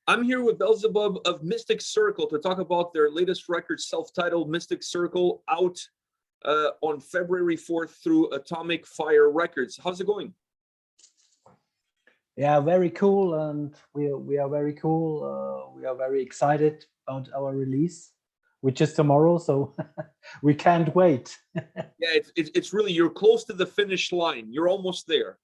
I'm here with Beelzebub of Mystic Circle to talk about their latest record, self-titled Mystic Circle, out on February 4th through Atomic Fire Records. How's it going? Yeah, very cool, and we are very cool. We are very excited about our release, which is tomorrow, so we can't wait. Yeah, it's really, you're close to the finish line. You're almost there.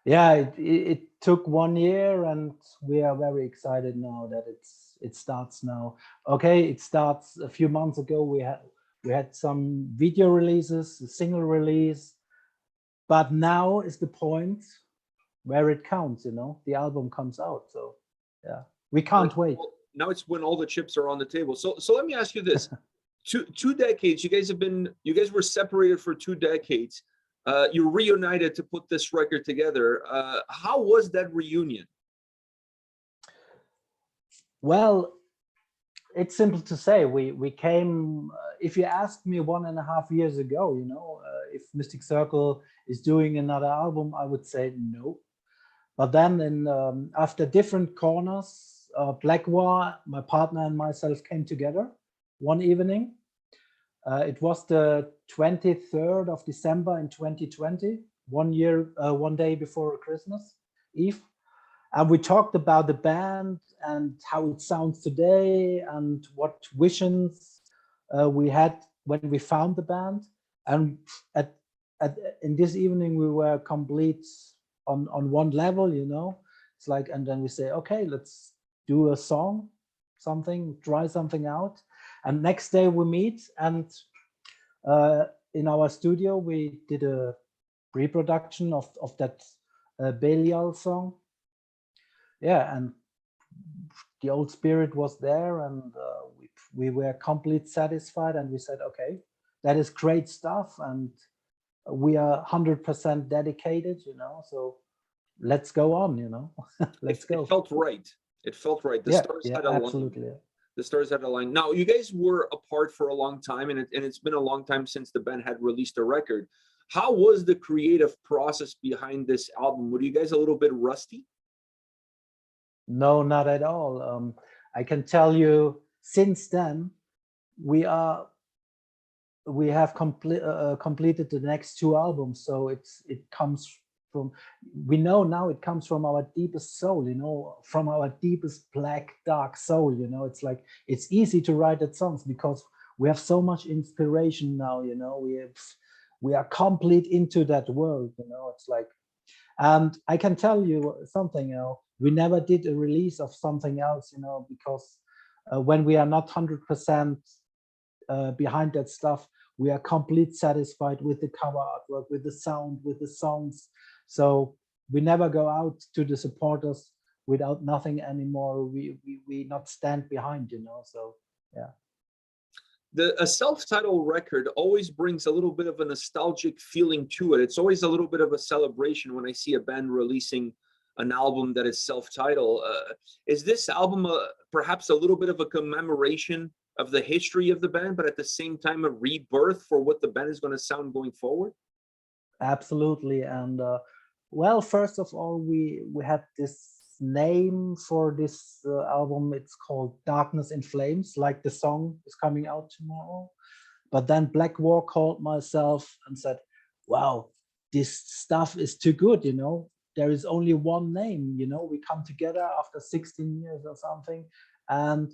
Yeah, it took 1 year, and we are very excited now that it starts now. Okay, it starts a few months ago. We had some video releases, a single release, but now is the point where it counts. The album comes out. So yeah, we can't wait. Now it's when all the chips are on the table. So let me ask you this: two decades. You guys were separated for 2 decades. You reunited to put this record together. How was that reunion? Well, it's simple to say. We came. If you asked me 1.5 years ago, if Mystic Circle is doing another album, I would say no. But then, after different corners, Blackwar, my partner, and myself came together one evening. It was the 23rd of December in 2020, 1 day before Christmas Eve. And we talked about the band and how it sounds today and what visions we had when we found the band. And in this evening, we were complete on one level, It's like, and then we say, okay, let's do a song, try something out. And next day we meet, and in our studio we did a pre-production of that Belial song. Yeah, and the old spirit was there, and we were completely satisfied, and we said, okay, that is great stuff, and we are 100% dedicated, So let's go on, Let's go. It felt right. It felt right. The stars had aligned. Absolutely. The stars had aligned. Now, you guys were apart for a long time, and it's been a long time since the band had released a record. How was the creative process behind this album? Were you guys a little bit rusty? No, not at all. I can tell you, since then, we have completed the next 2 albums. So it comes from, we know now it comes from our deepest soul, from our deepest black, dark soul, It's like, it's easy to write that songs because we have so much inspiration now, we are complete into that world, It's like, and I can tell you something, we never did a release of something else, because when we are not 100% behind that stuff, we are completely satisfied with the cover artwork, with the sound, with the songs. So we never go out to the supporters without nothing anymore. We not stand behind, So yeah. A self-titled record always brings a little bit of a nostalgic feeling to it. It's always a little bit of a celebration when I see a band releasing an album that is self-titled. Is this album perhaps a little bit of a commemoration of the history of the band, but at the same time a rebirth for what the band is going to sound going forward? Absolutely. And well, first of all, we had this name for this album. It's called Darkness in Flames, like the song is coming out tomorrow. But then Blackwar called myself and said, wow, this stuff is too good, There is only one name, we come together after 16 years or something, and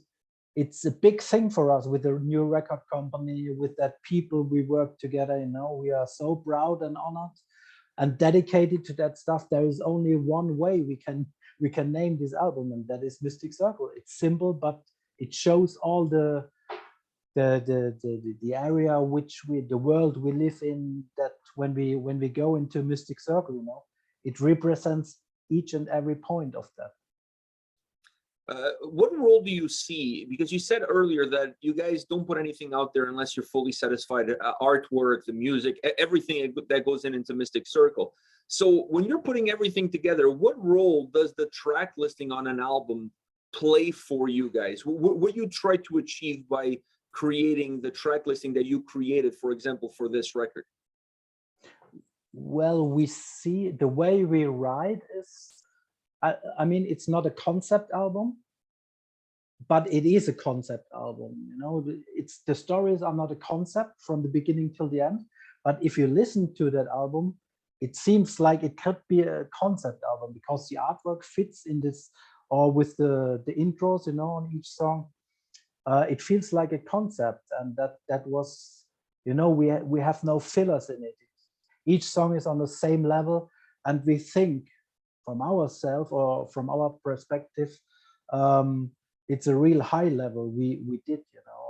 it's a big thing for us with the new record company, with that people we work together, we are so proud and honored and dedicated to that stuff. There is only one way we can name this album, and that is Mystic Circle. It's simple, but it shows all the area the world we live in, that when we go into Mystic Circle, it represents each and every point of that. What role do you see? Because you said earlier that you guys don't put anything out there unless you're fully satisfied. Artwork, the music, everything that goes into Mystic Circle. So when you're putting everything together, what role does the track listing on an album play for you guys? What you try to achieve by creating the track listing that you created, for example, for this record? Well, we see the way we write is, I mean, it's not a concept album, but it is a concept album. You know, it's the stories are not a concept from the beginning till the end. But if you listen to that album, it seems like it could be a concept album because the artwork fits in this, or with the intros, you know, on each song. It feels like a concept, and that was, you know, we have no fillers in it. Each song is on the same level, and we think from ourselves or from our perspective, it's a real high level we did, you know.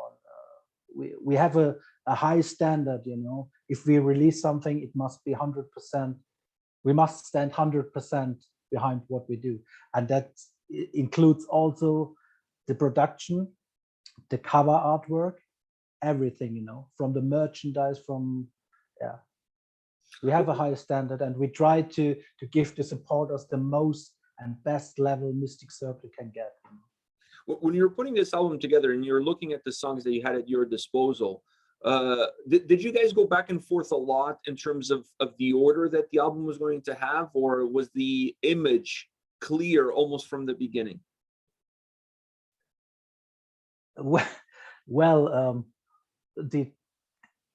We have a high standard, you know. If we release something, it must be 100%. We must stand 100% behind what we do, and that includes also the production, the cover artwork, everything, you know, from the merchandise, from yeah. We have a high standard, and we try to give the supporters the most and best level Mystic Circle can get. When you were putting this album together and you're looking at the songs that you had at your disposal, did you guys go back and forth a lot in terms of the order that the album was going to have, or was the image clear almost from the beginning? Well,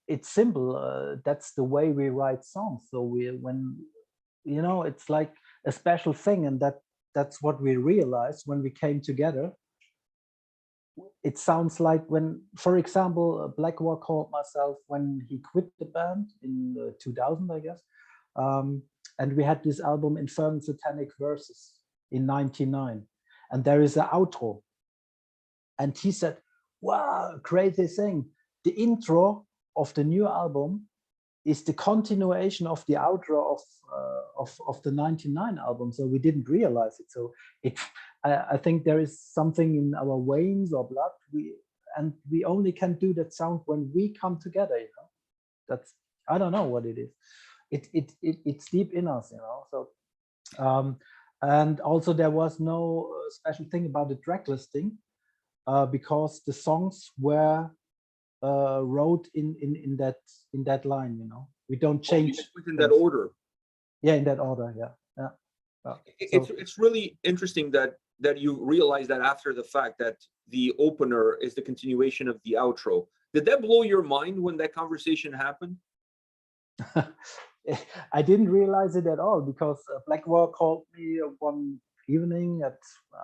it's simple. That's the way we write songs. So when you know, it's like a special thing, and that's what we realized when we came together. It sounds like when, for example, Blackwell called myself when he quit the band in 2000, I guess, and we had this album Infernal Satanic Verses in '99, and there is an outro, and he said, "Wow, crazy thing! The intro of the new album is the continuation of the outro of the '99 album." So we didn't realize it. So I think there is something in our veins or blood. We only can do that sound when we come together. You know, that's, I don't know what it is. It's deep in us. You know. So and also there was no special thing about the track listing because the songs were wrote in that line. You know, we don't change in that order. Yeah, in that order. Yeah. It's really interesting that you realize that after the fact, that the opener is the continuation of the outro. Did that blow your mind when that conversation happened? I didn't realize it at all, because Blackwell called me one evening at,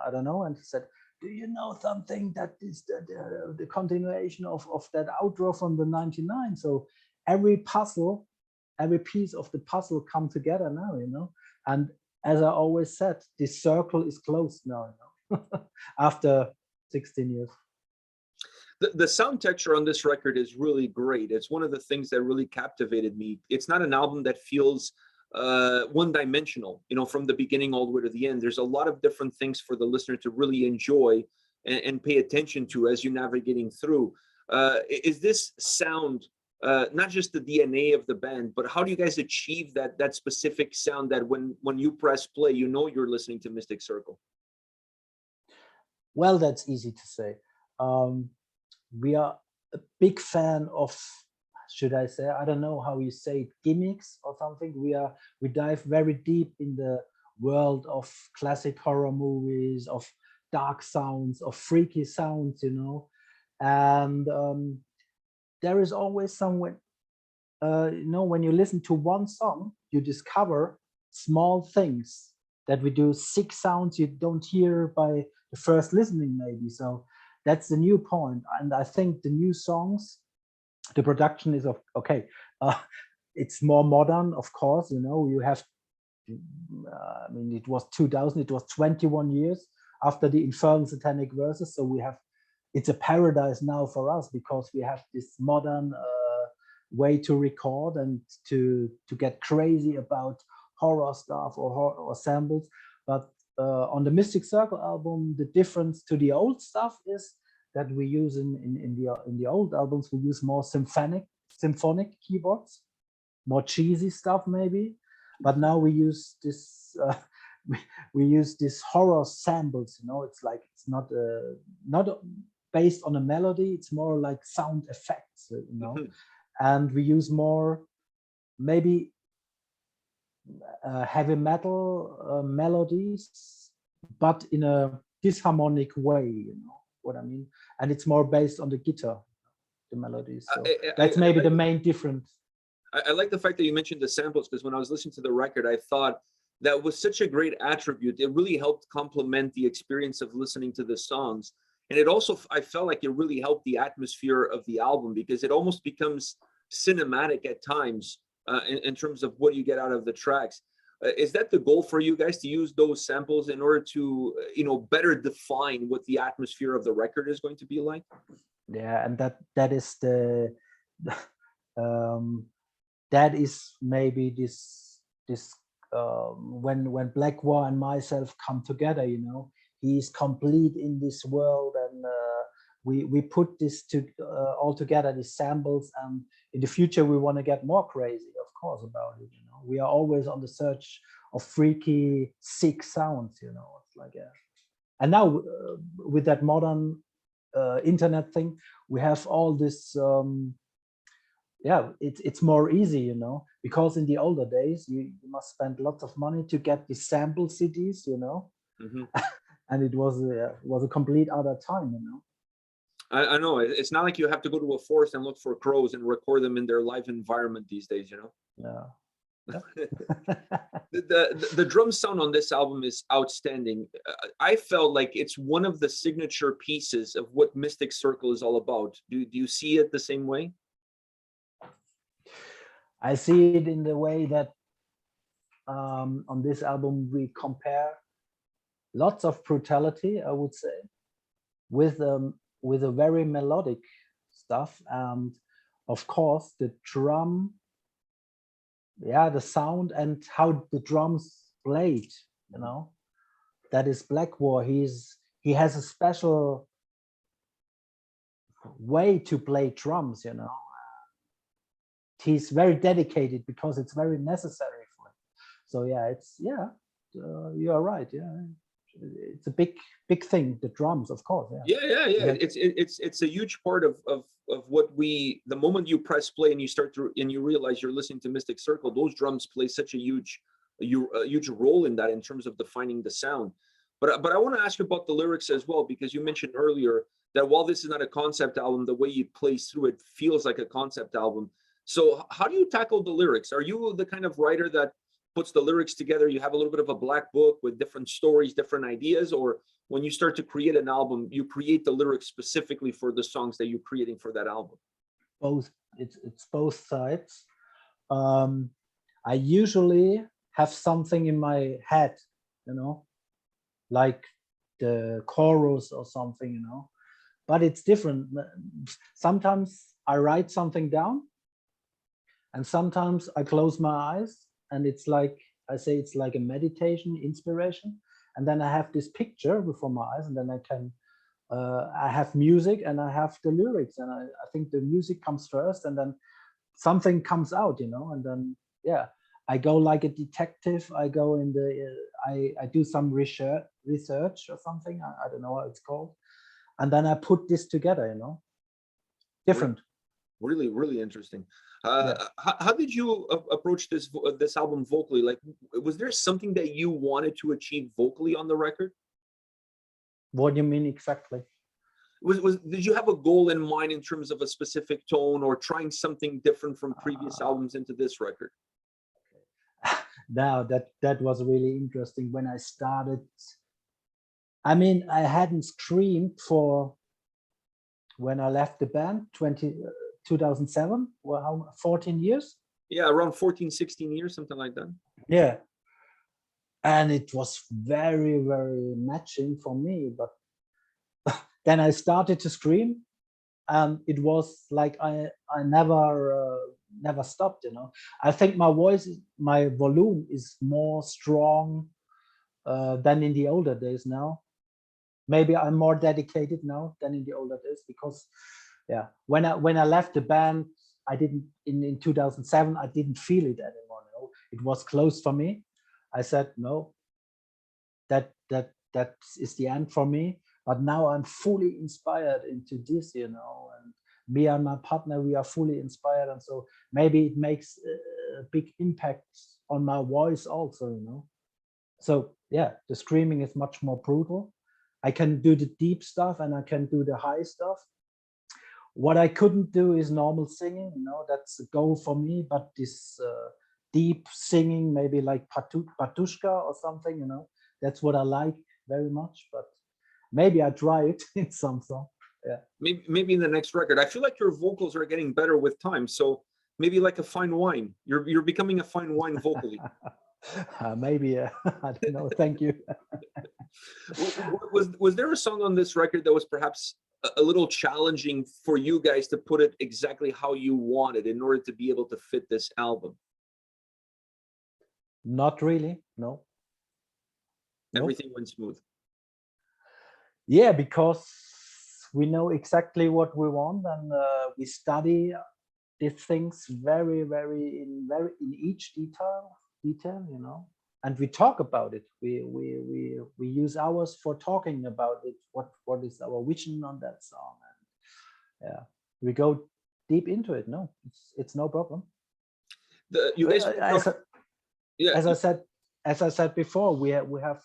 I don't know, and he said, "Do you know something that is the continuation of that outro from the '99?" So every piece of the puzzle come together now, you know. And as I always said, this circle is closed now, you know, after 16 years. The sound texture on this record is really great. It's one of the things that really captivated me. It's not an album that feels one-dimensional, you know, from the beginning all the way to the end. There's a lot of different things for the listener to really enjoy and pay attention to as you're navigating through. Is this sound not just the DNA of the band, but how do you guys achieve that specific sound that when you press play, you know you're listening to Mystic Circle? Well, that's easy to say. We are a big fan of, should I say, I don't know how you say it, gimmicks or something. We dive very deep in the world of classic horror movies, of dark sounds, of freaky sounds, you know. And there is always somewhere, you know, when you listen to one song, you discover small things that we do, 6 sounds you don't hear by the first listening, maybe. So that's the new point. And I think the new songs, the production is okay. It's more modern, of course. You know, you have, I mean, it was 2000. It was 21 years after the Infernal Satanic Verses. So we have, it's a paradise now for us, because we have this modern way to record and to get crazy about horror stuff or samples. But on the Mystic Circle album, the difference to the old stuff is that we use in the old albums, we use more symphonic keyboards, more cheesy stuff maybe. But now we use this we use these horror samples. You know, it's like, it's not based on a melody. It's more like sound effects. You know, and we use more maybe heavy metal melodies but in a disharmonic way, you know what I mean? And it's more based on the guitar, the melodies. So that's maybe the main difference. I like the fact that you mentioned the samples, because when I was listening to the record, I thought that was such a great attribute. It really helped complement the experience of listening to the songs. And it also, I felt like it really helped the atmosphere of the album, because it almost becomes cinematic at times in terms of what you get out of the tracks. Is that the goal for you guys, to use those samples in order to, better define what the atmosphere of the record is going to be like? Yeah, and that is the that is maybe this when Blackwar and myself come together, you know, he's complete in this world, and we put this all together, these samples, and in the future we want to get more crazy, of course, about it. You know, we are always on the search of freaky, sick sounds. You know, it's like and now with that modern internet thing, we have all this. Yeah, it's more easy, you know, because in the older days you must spend lots of money to get the sample CDs, you know. Mm-hmm. And it was a complete other time, you know. I know it's not like you have to go to a forest and look for crows and record them in their live environment these days, you know. Yeah. The drum sound on this album is outstanding. I felt like it's one of the signature pieces of what Mystic Circle is all about. Do you see it the same way? I see it in the way that on this album we compare lots of brutality, I would say, with a very melodic stuff, and of course the drum, yeah, the sound and how the drums played, you know, that is Blackwar. He has a special way to play drums, you know. He's very dedicated because it's very necessary for him. So yeah, you are right. Yeah, it's a big thing. The drums, of course. Yeah. It's a huge part of what the moment you press play and you realize you're listening to Mystic Circle, those drums play such a huge role in that, in terms of defining the sound. But I want to ask you about the lyrics as well, because you mentioned earlier that while this is not a concept album, the way you play through it feels like a concept album. So how do you tackle the lyrics? Are you the kind of writer that puts the lyrics together? You have a little bit of a black book with different stories, different ideas, or when you start to create an album, you create the lyrics specifically for the songs that you're creating for that album? Both. It's both sides. I usually have something in my head, you know, like the chorus or something, you know, but it's different. Sometimes I write something down, and sometimes I close my eyes, and it's like, I say, it's like a meditation, inspiration. And then I have this picture before my eyes, and then I have music and I have the lyrics, and I think the music comes first, and then something comes out, you know, and then, yeah, I go like a detective. I go in I do some research or something. I don't know what it's called. And then I put this together, you know, different. Really, really interesting. How did you approach this album vocally? Like, was there something that you wanted to achieve vocally on the record? What do you mean exactly? Did you have a goal in mind in terms of a specific tone, or trying something different from previous albums into this record? Now that was really interesting. When I started, I mean, I hadn't screamed for, when I left the band 2007, well, how 14 years? Yeah, around 14, 16 years, something like that. Yeah. And it was very, very matching for me. But then I started to scream, and it was like I never stopped, you know. I think my voice, my volume is more strong than in the older days now. Maybe I'm more dedicated now than in the older days, because yeah, when I left the band, I didn't, in 2007, I didn't feel it anymore. No, it was closed for me. I said no, that is the end for me. But now I'm fully inspired into this, you know, and me and my partner, we are fully inspired, and so maybe it makes a big impact on my voice also, you know. So yeah, the screaming is much more brutal. I can do the deep stuff and I can do the high stuff. What I couldn't do is normal singing, you know, that's a goal for me, but this deep singing, maybe like Patushka or something, you know, that's what I like very much, but maybe I try it in some song. Yeah. Maybe in the next record. I feel like your vocals are getting better with time. So maybe like a fine wine. You're becoming a fine wine vocally. Maybe, I don't know. Thank you. Was there a song on this record that was perhaps a little challenging for you guys to put it exactly how you wanted in order to be able to fit this album? Not really, no. Everything went smooth. Yeah, because we know exactly what we want, and we study these things very in each detail, you know, and we talk about it. We use hours for talking about it. What is our vision on that song? And yeah, we go deep into it. No, it's no problem. You guys, yeah. As I said before, we have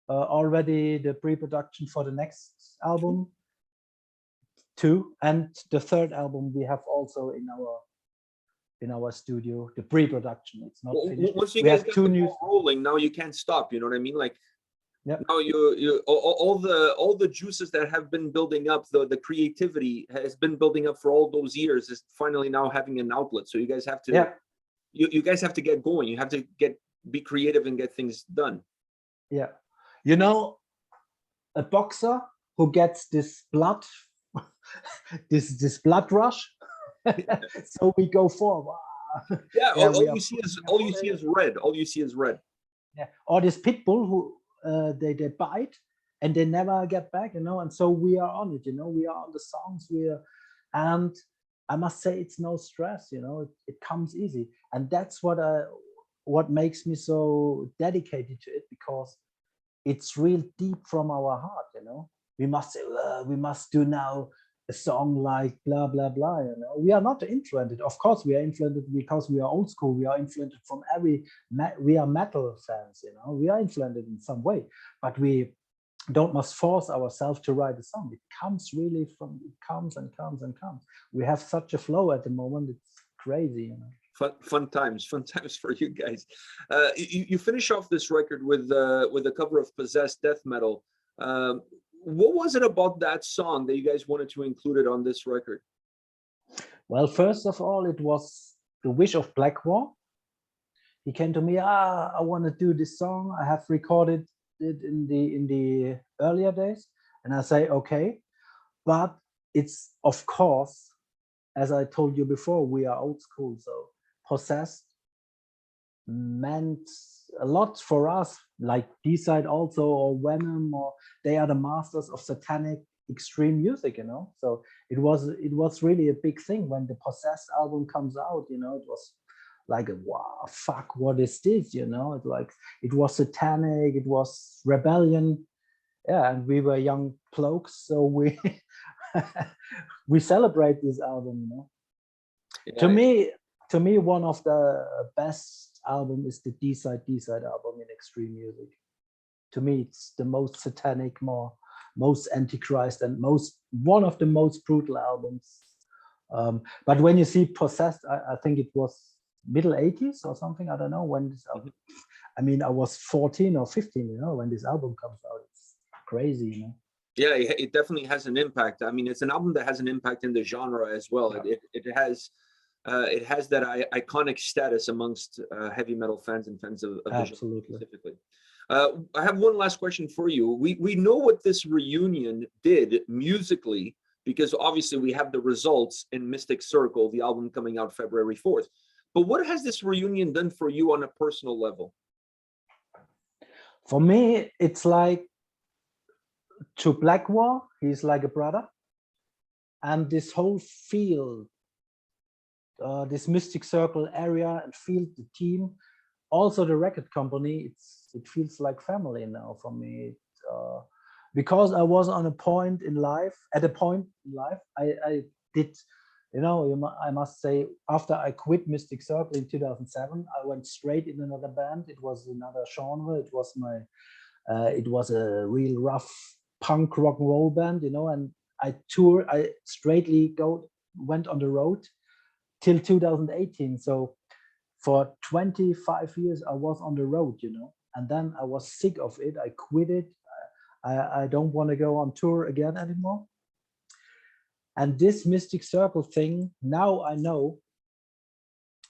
already the pre-production for the next album, 2, and the third album we have also in our studio, the pre-production. It's not finished. Once you we guys have get 2 the new ball rolling, now you can't stop. You know what I mean? Like, yep. now you all the juices that have been building up, the creativity has been building up for all those years is finally now having an outlet. So you guys have to, yeah. you guys have to get going. You have to be creative and get things done. Yeah, you know, a boxer who gets this blood this blood rush. So we go forward. Yeah, all you see is red. All you see is red. Yeah, or this pit bull who they bite and they never get back, you know. And so we are on it, you know. We are on the songs. And I must say it's no stress, you know. It comes easy, and that's what makes me so dedicated to it, because it's real deep from our heart, you know. We must say, we must do now a song like blah blah blah, you know. We are not influenced. Of course we are influenced because we are old school. We are influenced from we are metal fans, you know. We are influenced in some way, but we don't must force ourselves to write a song. It comes really from, it comes and comes and comes. We have such a flow at the moment. It's crazy, you know. Fun times for you guys. You finish off this record with a cover of Possessed death metal. What was it about that song that you guys wanted to include it on this record? Well, first of all, it was the wish of Blackwall. He came to me, I want to do this song. I have recorded it in the earlier days, and I say, okay, but it's, of course, as I told you before, we are old school, so Possessed meant a lot for us, like D-Side also, or Venom, or they are the masters of satanic extreme music, you know. So it was really a big thing when the Possessed album comes out, you know. It was like, wow, fuck, what is this, you know. It was satanic, it was rebellion, yeah. And we were young blokes, so we we celebrate this album, you know. Yeah. To me, one of the best album is the D-Side album in extreme music. To me, it's the most satanic, most antichrist, and one of the most brutal albums. But when you see Possessed, I think it was middle 80s or something. I don't know when this album. I mean, I was 14 or 15, you know, when this album comes out. It's crazy, you know. Yeah, it definitely has an impact. I mean, it's an album that has an impact in the genre as well. Yeah. It has that iconic status amongst heavy metal fans and fans of the genre specifically. I have one last question for you. We know what this reunion did musically, because obviously we have the results in Mystic Circle, the album coming out February 4th. But what has this reunion done for you on a personal level? For me, it's like to Blackwall, he's like a brother. And this whole field, this Mystic Circle area and field, the team, also the record company, it feels like family now for me. Because I was at a point in life, I did You know, I must say, after I quit Mystic Circle in 2007, I went straight in another band. It was another genre. It was it was a real rough punk rock and roll band, you know, and I straightly went on the road till 2018. So for 25 years, I was on the road, you know, and then I was sick of it. I quit it. I don't want to go on tour again anymore. And this Mystic Circle thing, now I know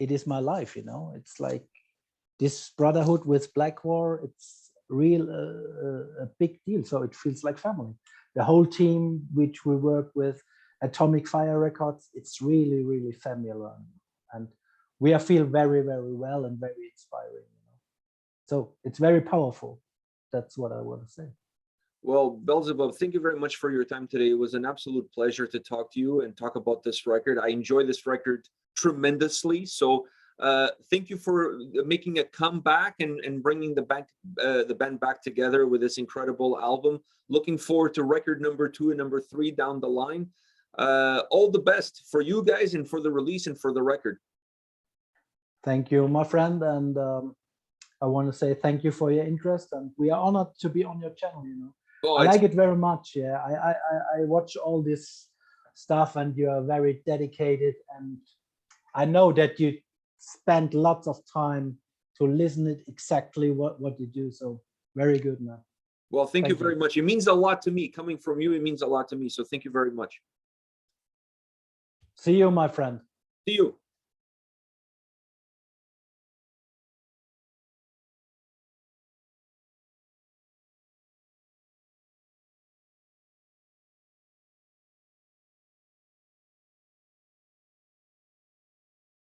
it is my life, you know. It's like this brotherhood with Blackwar, it's real a big deal. So it feels like family. The whole team which we work with, Atomic Fire Records, it's really, really familiar. And we feel very, very well and very inspiring, you know. So it's very powerful. That's what I want to say. Well, Beelzebub, thank you very much for your time today. It was an absolute pleasure to talk to you and talk about this record. I enjoy this record tremendously. So thank you for making a comeback and bringing the band back together with this incredible album. Looking forward to record number 2 and number 3 down the line. All the best for you guys and for the release and for the record. Thank you, my friend. And I want to say thank you for your interest. And we are honored to be on your channel, you know. Oh, I like it very much. Yeah, I watch all this stuff, and you are very dedicated. And I know that you spend lots of time to listen it exactly what you do. So very good, man. Well, thank you very much. It means a lot to me. Coming from you, it means a lot to me. So thank you very much. See you, my friend. See you.